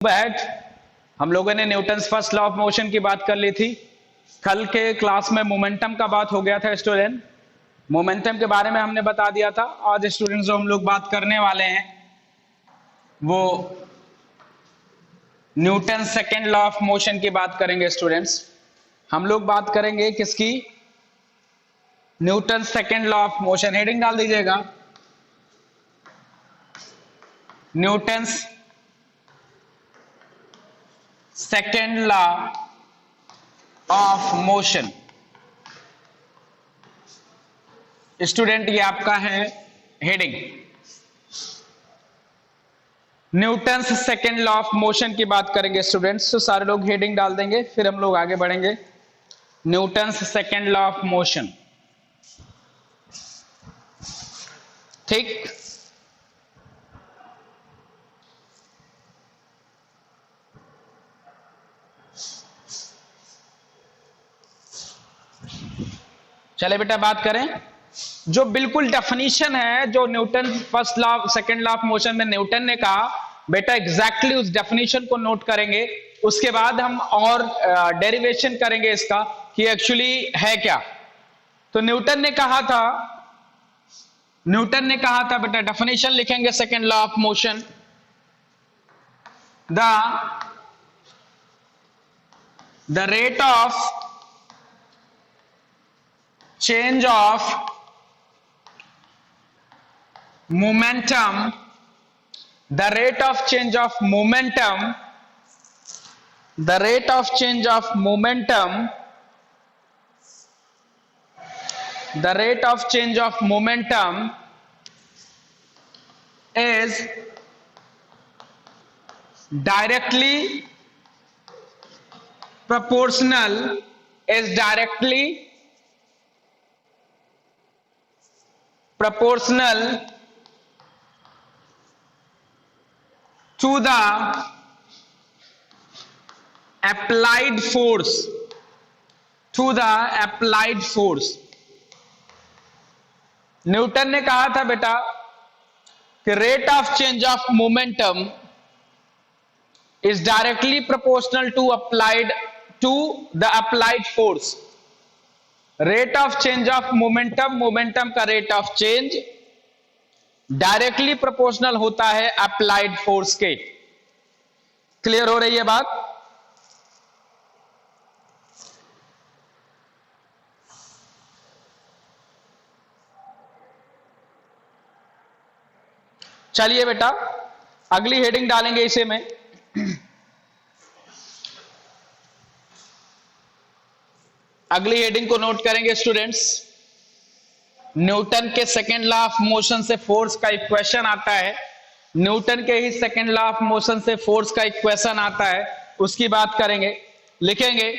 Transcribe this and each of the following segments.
Back हम लोगों ने Newton's first law of motion की बात कर ली थी। कल के क्लास में मोमेंटम का बात हो गया था स्टूडेंट। मोमेंटम के बारे में हमने बता दिया था। आज स्टूडेंट जो हम लोग बात करने वाले हैं वो Newton second law of motion की बात करेंगे स्टूडेंट्स। हम लोग बात करेंगे किसकी? Newton second law of motion. Heading डाल दीजिएगा, Newton's second law of motion. Student ये आपका है heading, Newton's second law of motion की बात करेंगे स्टूडेंट्स। तो सारे लोग हेडिंग डाल देंगे, फिर हम लोग आगे बढ़ेंगे। Newton's second law of motion, ठीक। चले बेटा बात करें जो बिल्कुल डेफिनेशन है, जो Newton first law second law of motion में न्यूटन ने कहा, बेटा एग्जैक्टली उस डेफिनेशन को नोट करेंगे। उसके बाद हम और डेरिवेशन करेंगे इसका कि एक्चुअली है क्या। तो न्यूटन ने कहा था बेटा, डेफिनेशन लिखेंगे second law of motion, the rate of change of momentum, the rate of change of momentum, the rate of change of momentum, the rate of change of momentum is directly proportional, is directly proportional to the applied force, to the applied force। Newton ने कहा था बेटा कि rate of change of momentum is directly proportional to the applied force. Rate of change of momentum, momentum का rate of change directly proportional होता है applied force के। Clear हो रही है बात? चलिए बेटा अगली हेडिंग डालेंगे इसे में। अगली हेडिंग को नोट करेंगे स्टूडेंट्स, न्यूटन के सेकेंड लॉ ऑफ मोशन से फोर्स का इक्वेशन आता है। न्यूटन के ही सेकेंड लॉ ऑफ मोशन से फोर्स का इक्वेशन आता है, उसकी बात करेंगे। लिखेंगे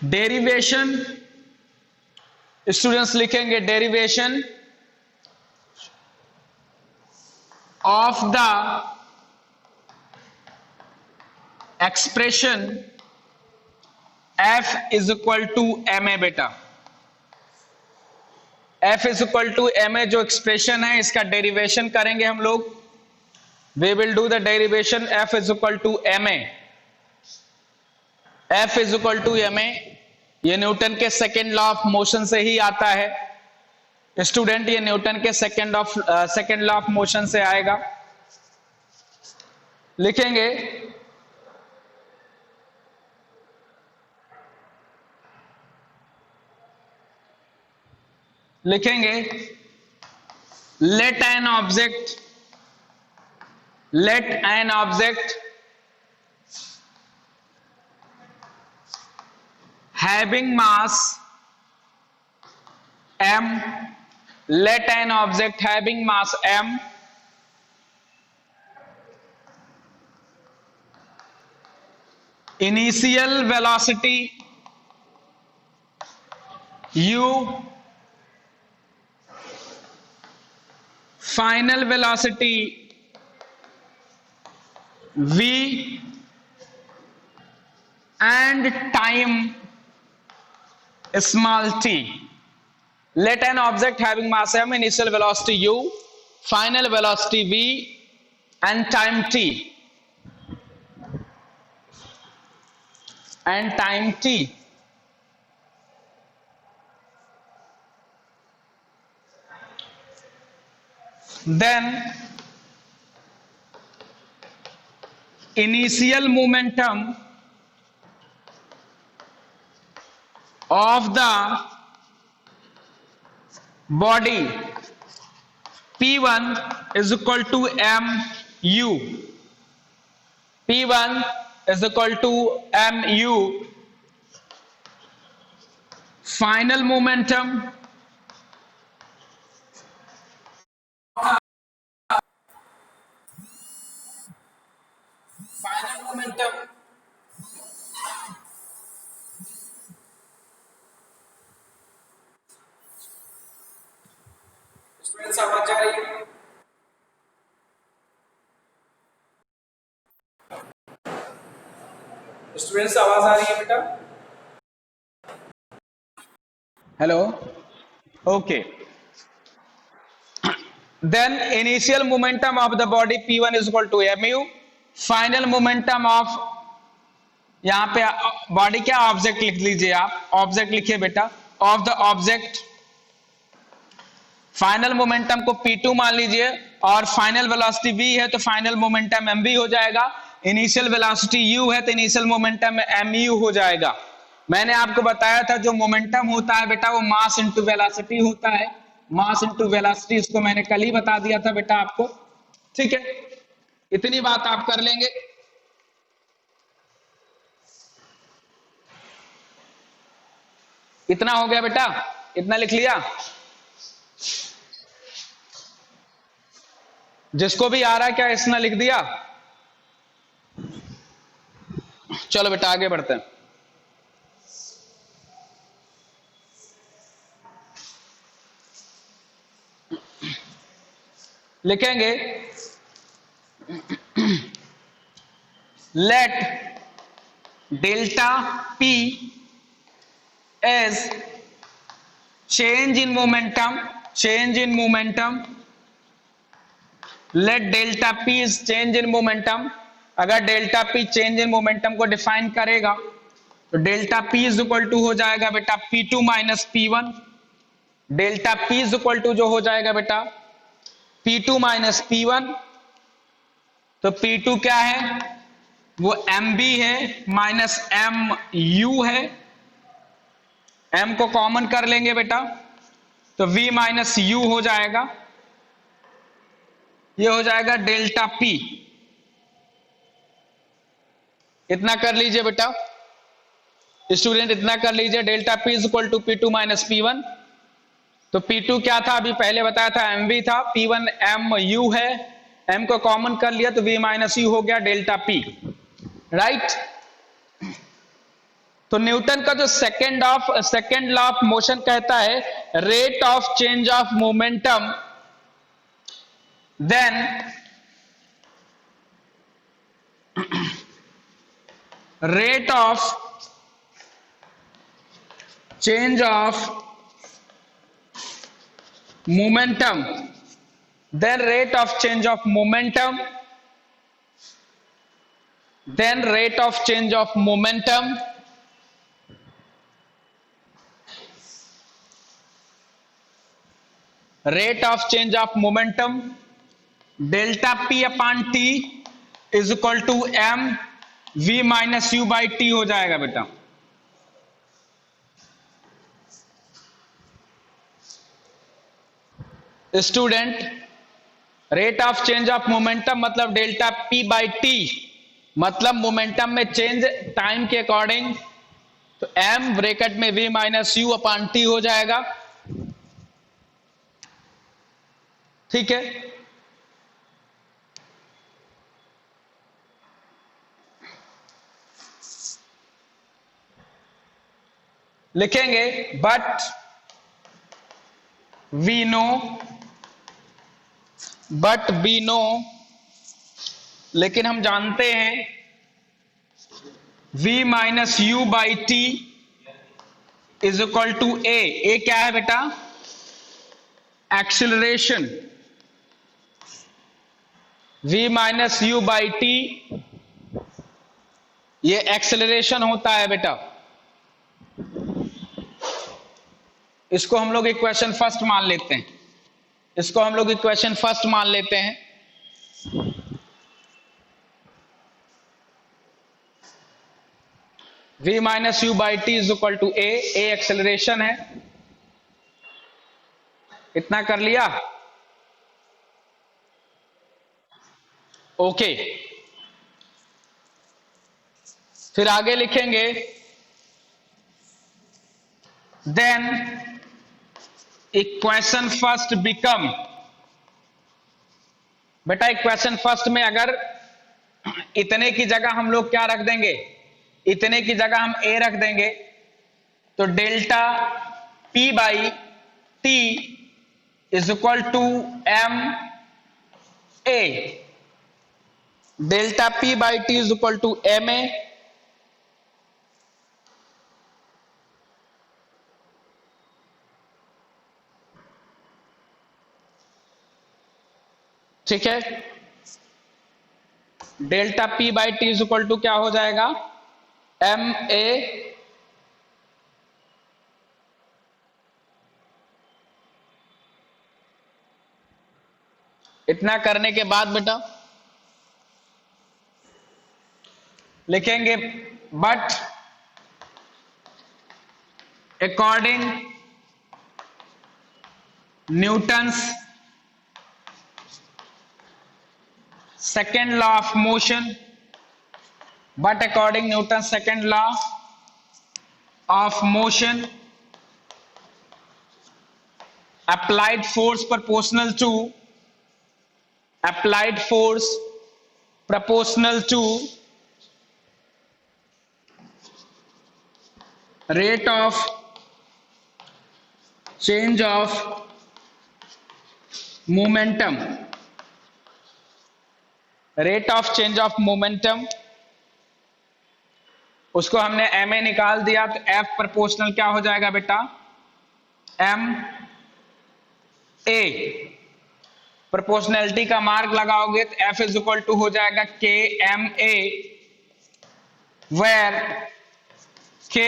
डेरिवेशन, स्टूडेंट्स लिखेंगे derivation of the expression F is equal to ma। बेटा F is equal to ma जो एक्सप्रेशन है, इसका डेरिवेशन करेंगे हम लोग। We will do the derivation F is equal to ma। F is equal to ma, ये Newton के second law of motion से ही आता है स्टूडेंट। ये न्यूटन के सेकेंड लॉ ऑफ मोशन से आएगा। लिखेंगे let an object having mass m, let an object having mass m initial velocity u, final velocity v and time small t। Let an object having mass m, initial velocity u, final velocity v and time t, and time t. Then initial momentum of the body P1 is equal to mu. P1 is equal to mu. Final momentum students आवाज आ रही है? Students आवाज आ रही है बेटा? hello, okay. Then initial momentum of the body P1 is equal to mu. Final momentum of, यहाँ पे body क्या ऑब्जेक्ट लिख लीजिए आप, ऑब्जेक्ट लिखिए बेटा, of the object. Final momentum को P2 मान लीजिए और फाइनल वेलोसिटी V है तो फाइनल मोमेंटम mv हो जाएगा। इनिशियल वेलोसिटी u है तो इनिशियल मोमेंटम mu हो जाएगा। मैंने आपको बताया था जो मोमेंटम होता है बेटा वो मास इनटू वेलोसिटी होता है। मास इनटू वेलोसिटी, इसको मैंने कल ही बता दिया था बेटा आपको। ठीक है, इतनी बात आप कर लेंगे। इतना हो गया बेटा, इतना लिख लिया। जिसको भी आ रहा है क्या इतना लिख दिया? चलो बेटा आगे बढ़ते हैं। लिखेंगे let delta P is change in momentum, change in momentum, let delta P is change in momentum। अगर delta P change in momentum को डिफाइन करेगा तो delta P is equal to हो जाएगा बेटा P2 minus P1। Delta P is equal to जो हो जाएगा बेटा P2 माइनस P1। तो P2 क्या है, वो mb है माइनस mu है। m को कॉमन कर लेंगे बेटा तो v माइनस u हो जाएगा। ये हो जाएगा डेल्टा P। इतना कर लीजिए बेटा स्टूडेंट, इतना कर लीजिए। Delta P is equal to P2 minus P1। तो P2 क्या था, अभी पहले बताया था mv था, P1 mu है, m को कॉमन कर लिया तो v माइनस u हो गया डेल्टा P, राइट। तो न्यूटन का जो सेकेंड लॉ ऑफ मोशन कहता है rate of change of momentum then rate of change of momentum, then rate of change of momentum, then rate of change of momentum, rate of change of momentum delta P upon T is equal to m v minus u by T हो जाएगा बेटा। Student, rate of change of momentum मतलब delta P by T, मतलब momentum में change time के according, तो m bracket में v minus u upon T हो जाएगा। ठीक है, लिखेंगे बट वी नो, लेकिन हम जानते हैं v minus U by T is equal to A क्या है बेटा, acceleration. v minus U by T, ये एक्सेलरेशन होता है बेटा। इसको हम लोग इक्वेशन फर्स्ट मान लेते हैं, इसको हम लोग इक्वेशन फर्स्ट मान लेते हैं। v minus U by T is equal to A acceleration है, इतना कर लिया। ओके, फिर आगे लिखेंगे देन इक्वेशन फर्स्ट बिकम, बेटा इक्वेशन फर्स्ट में अगर इतने की जगह हम लोग क्या रख देंगे, इतने की जगह हम ए रख देंगे, तो delta P by T is equal to M A, delta P by T is equal to M A. ठीक है, delta P by T is equal to क्या हो जाएगा, एम ए इतना करने के बाद बेटा लिखेंगे but according Newton's second law of motion, but according Newton's second law of motion, applied force proportional to rate of change of momentum, rate of change of momentum, उसको हमने एम ए निकाल दिया, तो एफ प्रोपोर्शनल क्या हो जाएगा बेटा, M A. Proportionality का मार्क लगाओगे तो एफ इज इक्वल टू हो जाएगा के एम ए, वेयर के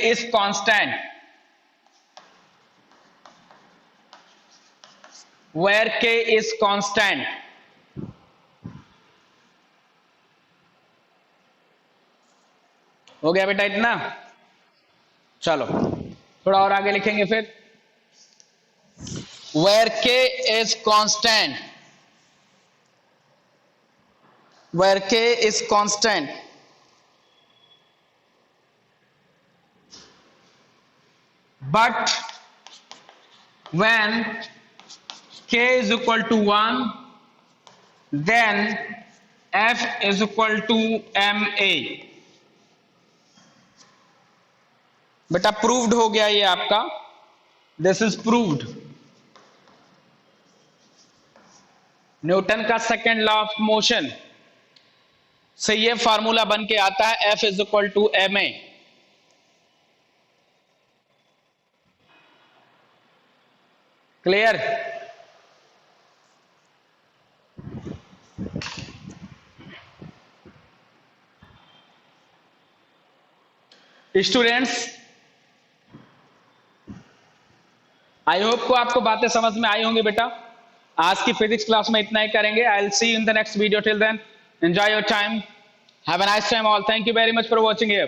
is constant, where k is constant। हो गया बेटा इतना, चलो थोड़ा और आगे लिखेंगे फिर, where k is constant, but when k is equal to 1 then f is equal to ma। बेटा प्रूव्ड हो गया ये आपका, दिस इज प्रूव्ड। न्यूटन का सेकेंड लॉ ऑफ मोशन से ये फार्मूला बन के आता है, f is equal to M A. Clear? Students, I hope को आपको बातें समझ में आई होंगी बेटा। आज की फिजिक्स क्लास में इतना ही करेंगे। I will see you in the next video. Till then enjoy your time, have a nice time all. Thank you very much for watching here.